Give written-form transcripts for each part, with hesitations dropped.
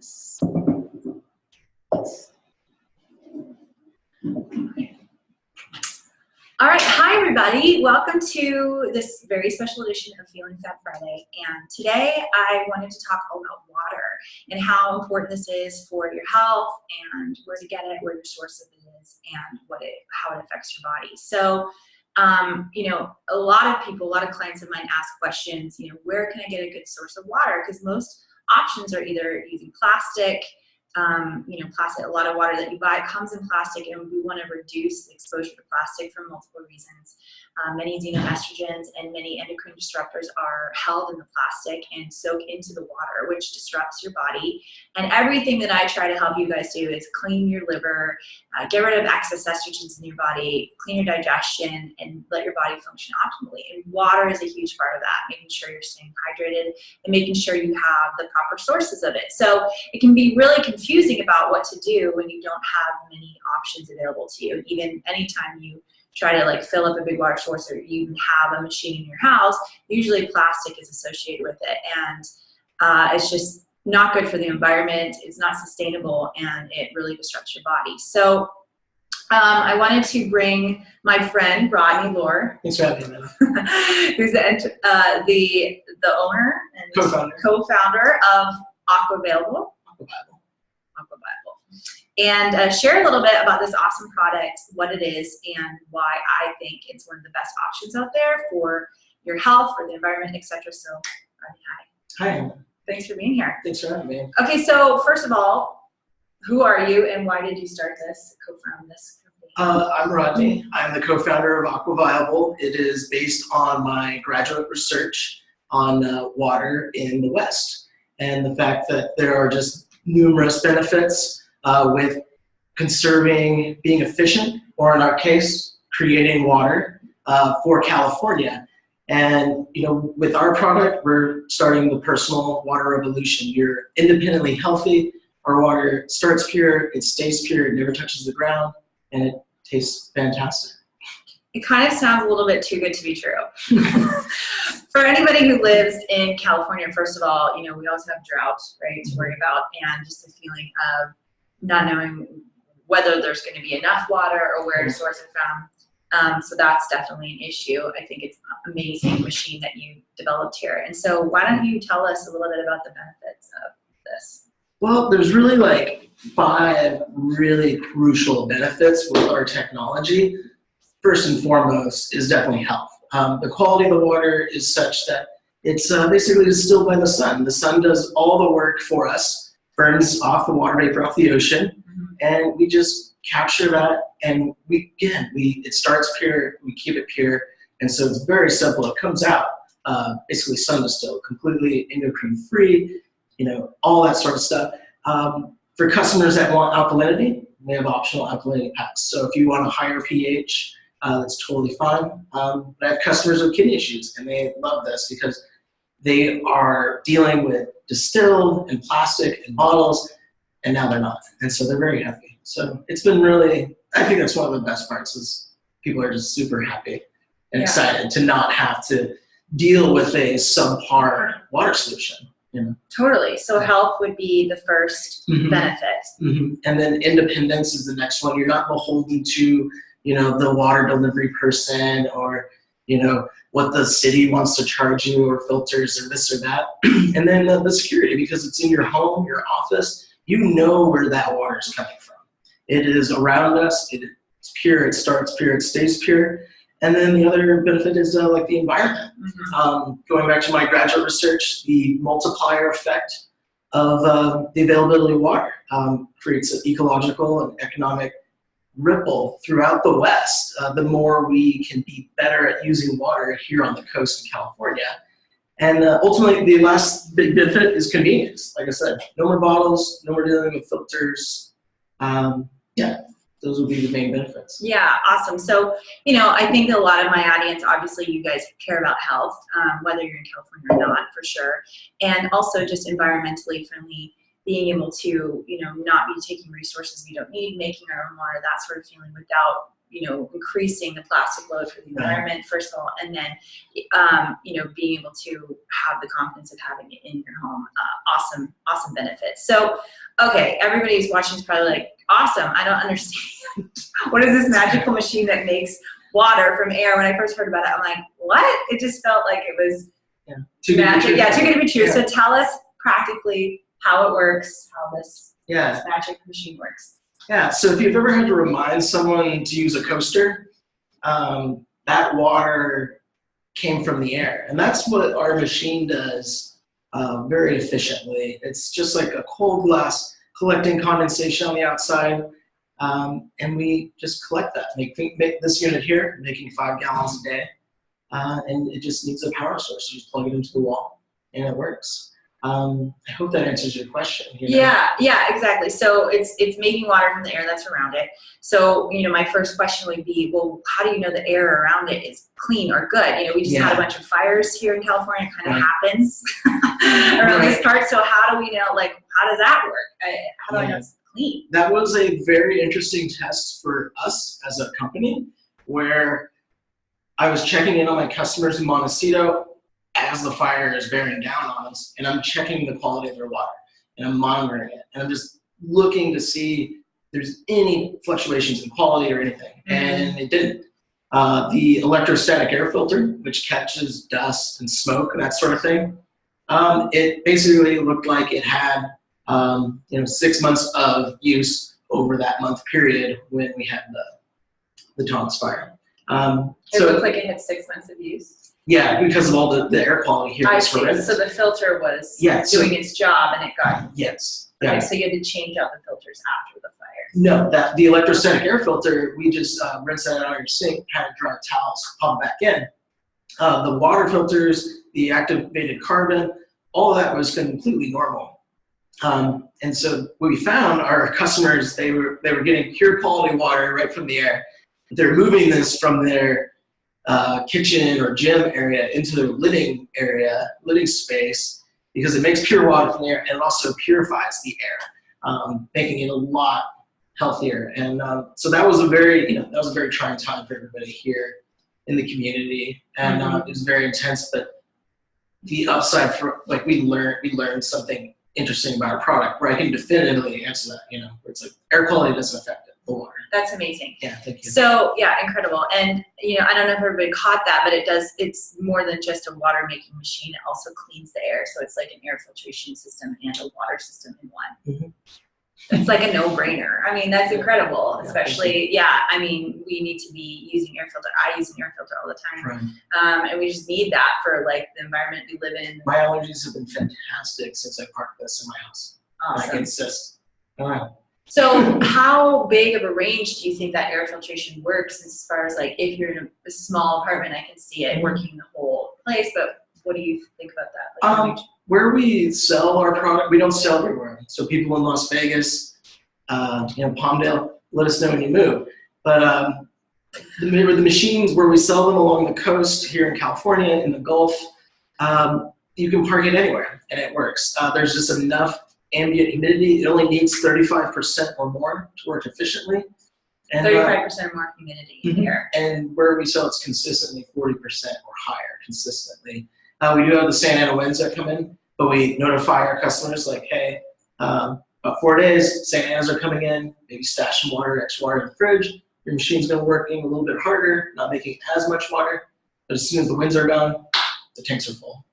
this. All right, hi everybody. Welcome to this very special edition of Feeling Fab Friday. And today I wanted to talk all about water and how important this is for your health and where to get it, where your source of it is, and how it affects your body. So, you know, a lot of clients of mine ask questions, you know, where can I get a good source of water? Because most options are either using plastic, you know, plastic, a lot of water that you buy comes in plastic, and we want to reduce exposure to plastic for multiple reasons. Many xenoestrogens and many endocrine disruptors are held in the plastic and soak into the water, which disrupts your body. And everything that I try to help you guys do is clean your liver, get rid of excess estrogens in your body, clean your digestion, and let your body function optimally. And water is a huge part of that, making sure you're staying hydrated and making sure you have the proper sources of it. So it can be really confusing about what to do when you don't have many options available to you. Even anytime you try to like fill up a big water source, or you even have a machine in your house, usually plastic is associated with it, and it's just not good for the environment. It's not sustainable, and it really disrupts your body. So I wanted to bring my friend Rodney Loehr. Thanks for having me. Who's the owner and co-founder of Aquaviable. And share a little bit about this awesome product, what it is, and why I think it's one of the best options out there for your health, for the environment, etc. So, hi. Hi. Thanks for being here. Thanks for having me. Okay, so first of all, who are you and why did you start this, co-found this company? I'm Rodney. I'm the co-founder of Aquaviable. It is based on my graduate research on water in the West, and the fact that there are just numerous benefits with conserving, being efficient, or in our case, creating water for California. And you know, with our product, we're starting the personal water revolution. You're independently healthy. Our water starts pure, it stays pure, it never touches the ground, and it tastes fantastic. It kind of sounds a little bit too good to be true. For anybody who lives in California, first of all, you know, we also have droughts, right, to worry about, and just a feeling of not knowing whether there's going to be enough water or where to source it from. So that's definitely an issue. I think it's an amazing machine that you developed here. And so why don't you tell us a little bit about the benefits of this? Well, there's really like 5 really crucial benefits with our technology. First and foremost is definitely health. The quality of the water is such that it's basically distilled by the sun. The sun does all the work for us, burns off the water vapor off the ocean, and we just capture that, and it starts pure, we keep it pure, and so it's very simple. It comes out basically sun distilled, completely endocrine free, you know, all that sort of stuff. For customers that want alkalinity, we have optional alkalinity packs. So if you want a higher pH, that's totally fine. But I have customers with kidney issues, and they love this because they are dealing with distilled and plastic and bottles, and now they're not. And so they're very happy. So it's been really, I think that's one of the best parts, is people are just super happy and excited to not have to deal with a subpar water solution. You know? Totally. So health would be the first benefit. And then independence is the next one. You're not beholden to, you know, the water delivery person, or, you know, what the city wants to charge you, or filters, or this or that. And then the security, because it's in your home, your office, you know where that water is coming from. It is around us, it's pure, it starts pure, it stays pure. And then the other benefit is like the environment. Going back to my graduate research, the multiplier effect of the availability of water creates an ecological and economic ripple throughout the West. The more we can be better at using water here on the coast in California. And ultimately, the last big benefit is convenience. Like I said, no more bottles, no more dealing with filters. Yeah, those would be the main benefits. Yeah, awesome. So, you know, I think a lot of my audience, obviously you guys care about health, whether you're in California or not, for sure. And also just environmentally friendly, being able to, you know, not be taking resources we don't need, making our own water, that sort of feeling, without, you know, increasing the plastic load for the environment, first of all, and then, you know, being able to have the confidence of having it in your home. awesome, awesome benefits. So, okay, everybody who's watching is probably like, awesome, I don't understand. What is this magical machine that makes water from air? When I first heard about it, I'm like, what? It just felt like it was magic. Yeah, too good to be true. Yeah. So tell us practically how it works, how this magic machine works. Yeah, so if you've ever had to remind someone to use a coaster, that water came from the air. And that's what our machine does very efficiently. It's just like a cold glass collecting condensation on the outside. And we just collect that. Make this unit here, making 5 gallons a day. And it just needs a power source. You just plug it into the wall and it works. I hope that answers your question. Yeah, exactly. So it's making water from the air that's around it. So, my first question would be, well, how do you know the air around it is clean or good? We just had a bunch of fires here in California. It kind of happens around this part. So how do we know, how does that work? How do I know it's clean? That was a very interesting test for us as a company, where I was checking in on my customers in Montecito as the fire is bearing down on us, and I'm checking the quality of their water, and I'm monitoring it, and I'm just looking to see if there's any fluctuations in quality or anything, and it didn't. The electrostatic air filter, which catches dust and smoke and that sort of thing, it basically looked like it had 6 months of use over that month period when we had the Thomas fire. It looked like it had 6 months of use. Yeah, because of all the air quality here. I see. So the filter was doing its job, and it got. Yes. Okay, so you had to change out the filters after the fire. No, the electrostatic air filter, we just rinse that out of your sink, pat dry towels, pump back in. The water filters, the activated carbon, all of that was completely normal. And so what we found, our customers, they were getting pure quality water right from the air. They're moving this from their kitchen or gym area into their living space, because it makes pure water from the air, and it also purifies the air, making it a lot healthier. And so that was a very trying time for everybody here in the community, and it was very intense. But the upside for we learned something interesting about our product, where I can definitively answer that. Where it's like air quality doesn't affect it. The water. That's amazing. Yeah, thank you. So incredible. And I don't know if everybody caught that, but it's more than just a water making machine. It also cleans the air. So it's like an air filtration system and a water system in one. It's like a no-brainer. I mean, that's incredible, especially, we need to be using air filter. I use an air filter all the time. Right. And we just need that for the environment we live in. My allergies have been fantastic since I parked this in my house. Awesome. I can insist. All right. So how big of a range do you think that air filtration works, as far as if you're in a small apartment, I can see it working the whole place, but what do you think about that? Where we sell our product, we don't sell everywhere. So people in Las Vegas, Palmdale, let us know when you move. But the machines where we sell them along the coast here in California, in the Gulf, you can park it anywhere and it works. There's just enough ambient humidity. It only needs 35% or more to work efficiently. And 35% more humidity in the air. And where we sell, it's consistently 40% or higher consistently. We do have the Santa Ana winds that come in, but we notify our customers hey, about 4 days, Santa Anas are coming in, maybe stash some water, extra water in the fridge. Your machine's been working a little bit harder, not making as much water, but as soon as the winds are gone, the tanks are full.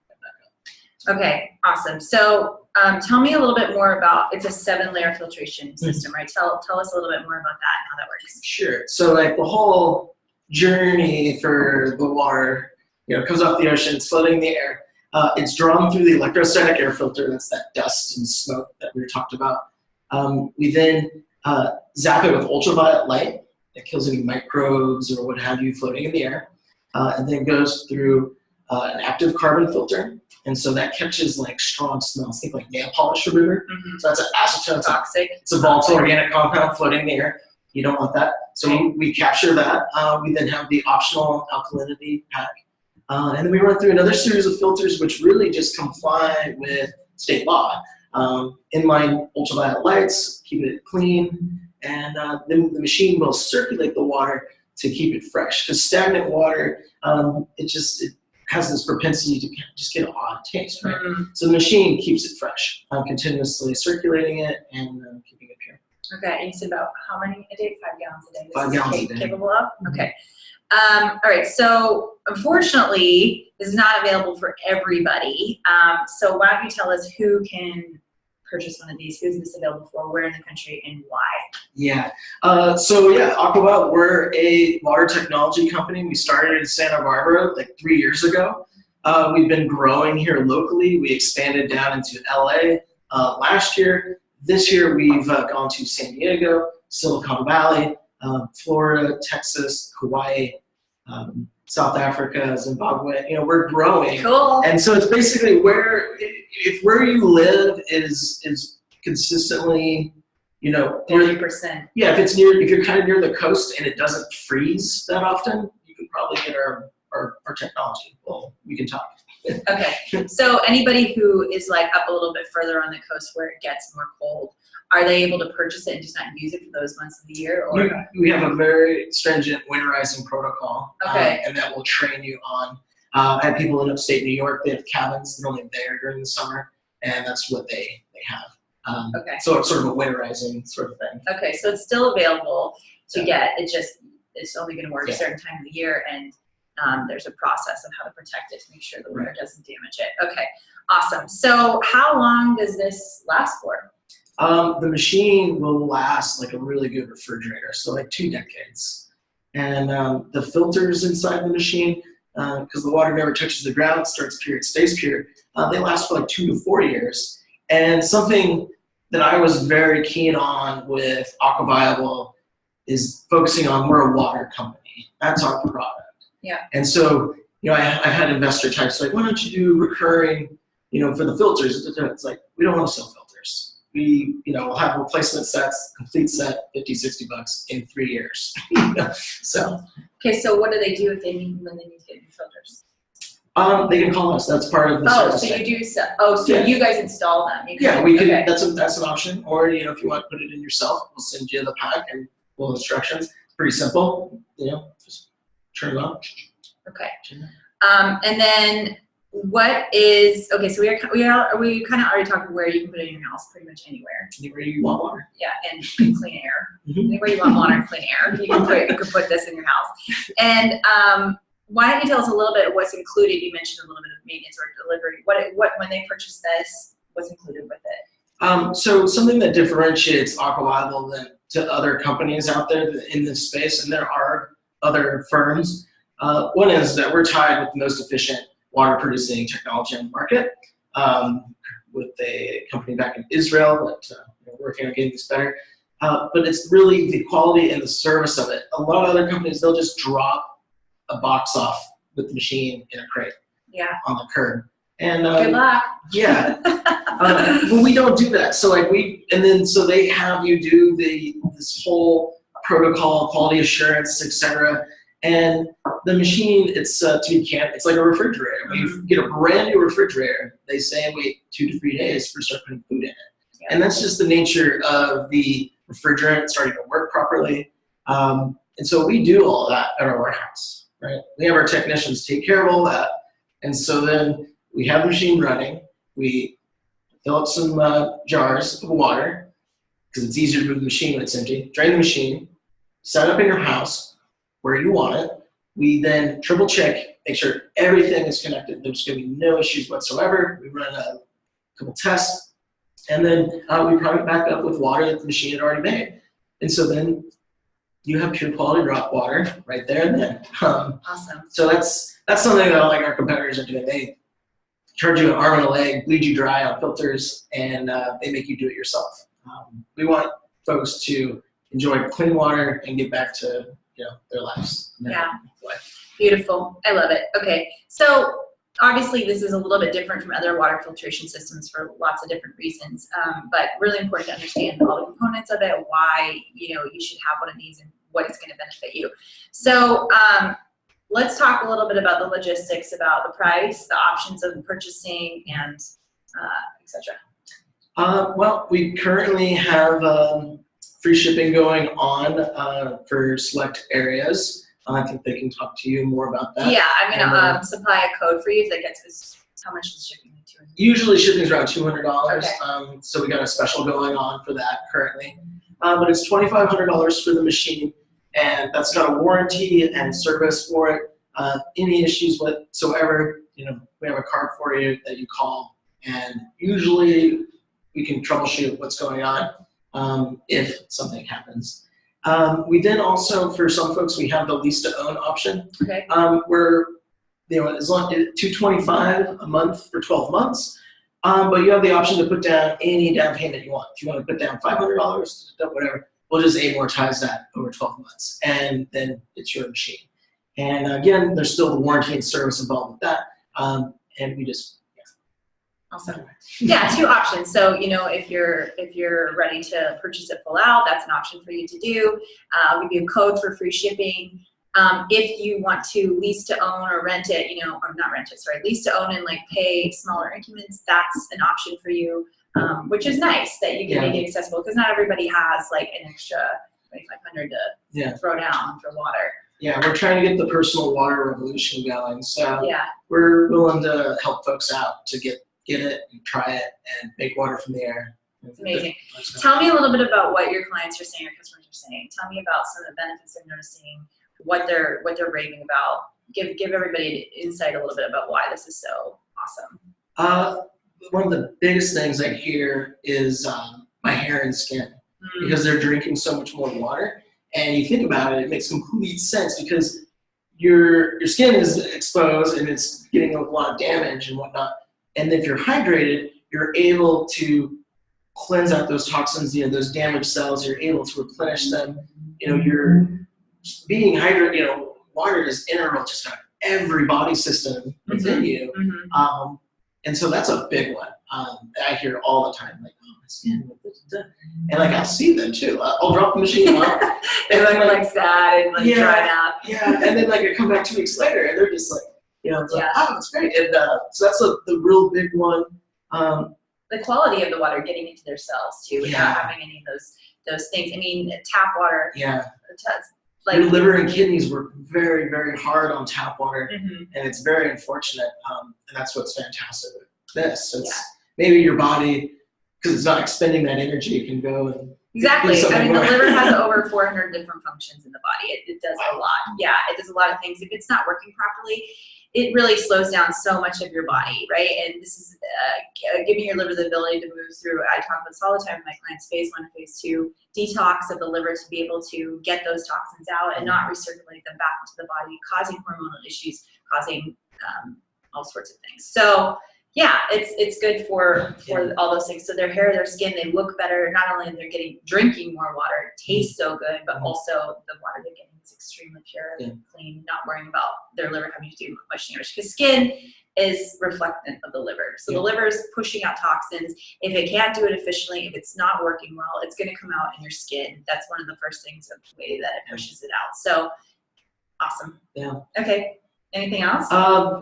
Okay, awesome. So tell me a little bit more about, it's a 7-layer filtration system, right? Tell us a little bit more about that and how that works. Sure. So the whole journey for the water, it comes off the ocean, it's floating in the air. It's drawn through the electrostatic air filter, that's that dust and smoke that we talked about. We then zap it with ultraviolet light that kills any microbes or what have you floating in the air. And then goes through an active carbon filter. And so that catches strong smells, think nail polish remover. So that's an acetone. Toxic. It's a volatile organic compound floating in the air. You don't want that. So we capture that. We then have the optional alkalinity pack. And then we run through another series of filters which really just comply with state law. Inline ultraviolet lights, keep it clean, and then the machine will circulate the water to keep it fresh. Because stagnant water, it has this propensity to just get an odd taste, right? Mm. So the machine keeps it fresh, continuously circulating it and keeping it pure. Okay, and you said about how many a day? 5 gallons a day. 5 gallons a day. Capable of? Okay. All right, so unfortunately, this is not available for everybody. So why don't you tell us who can purchase one of these? Who's this available for? Where in the country and why? Yeah. So yeah, AquaVial, we're a water technology company. We started in Santa Barbara like 3 years ago. We've been growing here locally. We expanded down into LA last year. This year we've gone to San Diego, Silicon Valley, Florida, Texas, Hawaii, South Africa, Zimbabwe. You know, we're growing. Cool. And so it's basically if where you live is consistently, you know, 30%. Yeah, if you're kind of near the coast and it doesn't freeze that often, you could probably get our technology. Well, we can talk. Okay, so anybody who is like up a little bit further on the coast where it gets more cold, are they able to purchase it and just not use it for those months of the year? Or we have a very stringent winterizing protocol, okay. And that will train you on. I have people in upstate New York. They have cabins. They're only there during the summer, and that's what they have. Okay. So it's sort of a winterizing sort of thing. Okay, so it's still available to get. It's only going to work a certain time of the year, and there's a process of how to protect it to make sure the weather doesn't damage it. Okay, awesome. So how long does this last for? The machine will last like a really good refrigerator, so like 2 decades. And the filters inside the machine, because the water never touches the ground, starts pure, it stays pure, they last for like 2 to 4 years. And something that I was very keen on with AquaVial is focusing on, we're a water company. That's our product. Yeah. And so, you know, I had investor types like, why don't you do recurring, you know, for the filters? It's like, we don't want to sell filters. We, you know, we'll have replacement sets, complete set, 50, 60 bucks in 3 years. So. Okay, so what do they do when they need to get new filters? They can call us. That's part of the service. So you do. So you guys install them. We can. Okay. That's an option. Or, you know, if you want to put it in yourself, we'll send you the pack and full instructions. It's pretty simple. You know, just turn it on. Okay. And then what is So we kind of already talked where you can put it in your house, pretty much anywhere. Anywhere you want water. Yeah, and clean air. Anywhere you want water and clean air, you can put this in your house. And why don't you tell us a little bit of what's included? You mentioned a little bit of maintenance or delivery. What when they purchase this, what's included with it? So something that differentiates AquaVial than to other companies out there in this space, and there are other firms. One is that we're tied with the most efficient water producing technology on the market, with a company back in Israel that we're working on getting this better. But it's really the quality and the service of it. A lot of other companies, they'll just drop a box off with the machine in a crate on the curb. And good luck. Yeah. Well, we don't do that. So like so they have you do this whole protocol, quality assurance, etc. And the machine, it's it's like a refrigerator. When you get a brand new refrigerator, they say wait 2 to 3 days for start putting food in it. Yeah. And that's just the nature of the refrigerant starting to work properly. And so we do all that at our warehouse. Right? We have our technicians take care of all that. And so then we have the machine running. We fill up some jars of water because it's easier to move the machine when it's empty. Drain the machine, set it up in your house where you want it. We then triple check, make sure everything is connected. There's going to be no issues whatsoever. We run a couple tests, and then we prime it back up with water that the machine had already made. And so then you have pure quality rock water right there and then. Awesome. So that's something that like our competitors are doing. They charge you an arm and a leg, bleed you dry on filters, and they make you do it yourself. We want folks to enjoy clean water and get back to their lives. Yeah. Beautiful. I love it. Okay. So obviously this is a little bit different from other water filtration systems for lots of different reasons, but really important to understand all the components of it, why you should have one of these and what it's going to benefit you. So let's talk a little bit about the logistics, about the price, the options of purchasing, and etc. Well, we currently have free shipping going on for select areas. I think they can talk to you more about that. Yeah, I'm gonna supply a code for you that gets us. How much is shipping? $200? Usually shipping is around $200. Okay. So we got a special going on for that currently. But it's $2,500 for the machine, and that's got a warranty and service for it. Any issues whatsoever, we have a card for you that you call, and usually we can troubleshoot what's going on if something happens. We then also, for some folks, we have the lease-to-own option. Okay. Where as long as $225 a month for 12 months, but you have the option to put down any down payment you want. If you want to put down $500, whatever, we'll just amortize that over 12 months, and then it's your machine. And again, there's still the warranty and service involved with that, and we just. Awesome. Yeah, two options. So, if you're ready to purchase it full out, that's an option for you to do. We give you a code for free shipping. If you want to lease to own or rent it, or not rent it, sorry, lease to own and pay smaller increments, that's an option for you, which is nice that you can make it accessible, because not everybody has an extra $2,500 to throw down for water. Yeah, we're trying to get the personal water revolution going. So we're willing to help folks out to get it and try it and make water from the air. It's amazing. Tell me a little bit about what your clients are saying, your customers are saying. Tell me about some of the benefits they're noticing, what they're raving about. Give everybody an insight a little bit about why this is so awesome. One of the biggest things I hear is my hair and skin, because they're drinking so much more water. And you think about it, it makes complete sense, because your skin is exposed and it's getting a lot of damage and whatnot. And if you're hydrated, you're able to cleanse out those toxins, those damaged cells. You're able to replenish them. You're being hydrated. Water is integral to just about every body system within you. And so that's a big one. I hear all the time, my skin, and I'll see them too. I'll drop the machine off, and they're sad and dried out. Yeah, and then I come back 2 weeks later, and they're just oh, it's great. And so that's the real big one. The quality of the water getting into their cells too, without having any of those things. I mean, tap water. Yeah. Your liver and kidneys work very, very hard on tap water, and it's very unfortunate. And that's what's fantastic with this. It's maybe your body, because it's not expending that energy, can go and exactly. I mean, the liver has over 400 different functions in the body. It does a lot. Yeah, it does a lot of things. If it's not working properly, it really slows down so much of your body, right? And this is giving your liver the ability to move through. I talk about this all the time with my clients, phase 1 and phase 2 detox of the liver, to be able to get those toxins out and not recirculate them back into the body, causing hormonal issues, causing all sorts of things. So yeah, it's good for all those things. So their hair, their skin, they look better. Not only are they drinking more water, it tastes so good, but also the water they're getting is extremely pure and clean, not worrying about their liver having to do much damage. Because skin is reflectant of the liver. So the liver is pushing out toxins. If it can't do it efficiently, if it's not working well, it's going to come out in your skin. That's one of the first things of the way that it pushes it out. So awesome. Yeah. Okay. Anything else?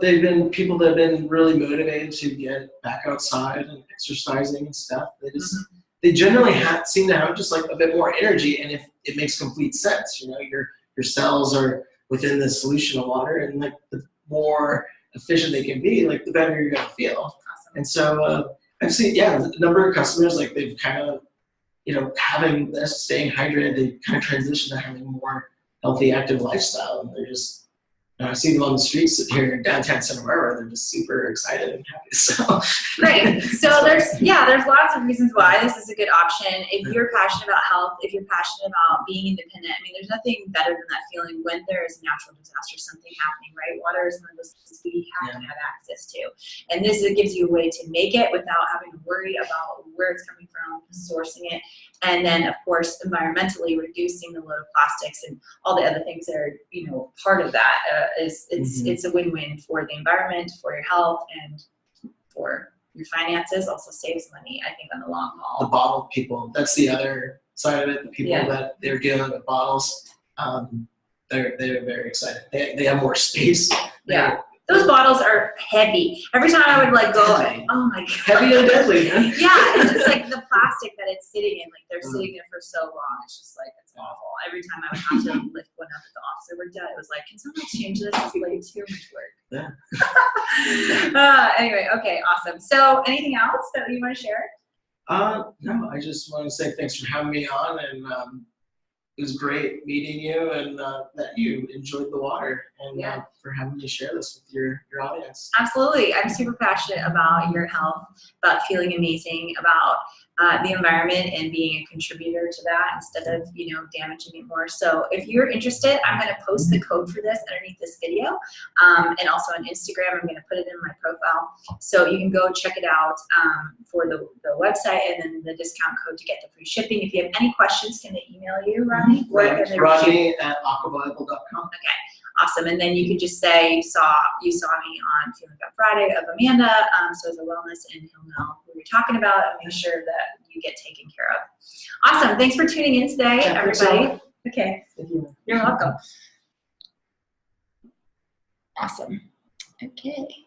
They've been people that have been really motivated to get back outside and exercising and stuff. They generally seem to have just a bit more energy, and if it makes complete sense, your cells are within the solution of water, and the more efficient they can be, the better you're gonna feel. Awesome. And so I've seen a number of customers they've kind of having this, staying hydrated, they kind of transition to having a more healthy, active lifestyle, and they're just. I see them on the streets here in downtown Santa Barbara. They're just super excited and happy. So great. So there's lots of reasons why this is a good option. If you're passionate about health, if you're passionate about being independent, I mean, there's nothing better than that feeling when there is a natural disaster, something happening, right? Water is one of those things we have to have access to. And this gives you a way to make it without having to worry about where it's coming from, sourcing it. And then, of course, environmentally reducing the load of plastics and all the other things that are, part of that. It's a win-win for the environment, for your health, and for your finances. Also saves money, I think, on the long haul. The bottle people, that's the other side of it. The people that they're dealing with bottles, they're very excited. They have more space. Those bottles are heavy. Every time I would like go, Heavy. oh my god. Heavy and deadly, man. Yeah, it's just like the plastic that it's sitting in. Like they're sitting there for so long. It's just like it's awful. Every time I would have to lift one up at the office I worked at, it was like, can someone exchange this? It's like too much work. Yeah. Anyway, okay, awesome. So anything else that you want to share? No, I just want to say thanks for having me on, and it was great meeting you, and that you enjoyed the water, and for having me share this with your audience. Absolutely. I'm super passionate about your health, about feeling amazing, about the environment and being a contributor to that instead of, you know, damaging it more. So if you're interested, I'm going to post the code for this underneath this video, and also on Instagram. I'm going to put it in my profile. So you can go check it out for the website and then the discount code to get the free shipping. If you have any questions, can they email you, Rodney? Rodney@aquabible.com. Okay. Awesome, and then you could just say you saw me on Feeling Fab Friday of Amanda, so as a wellness, and he'll know who you're talking about and make sure that you get taken care of. Awesome, thanks for tuning in today, everybody. Okay, Thank you. You're welcome. Awesome. Okay.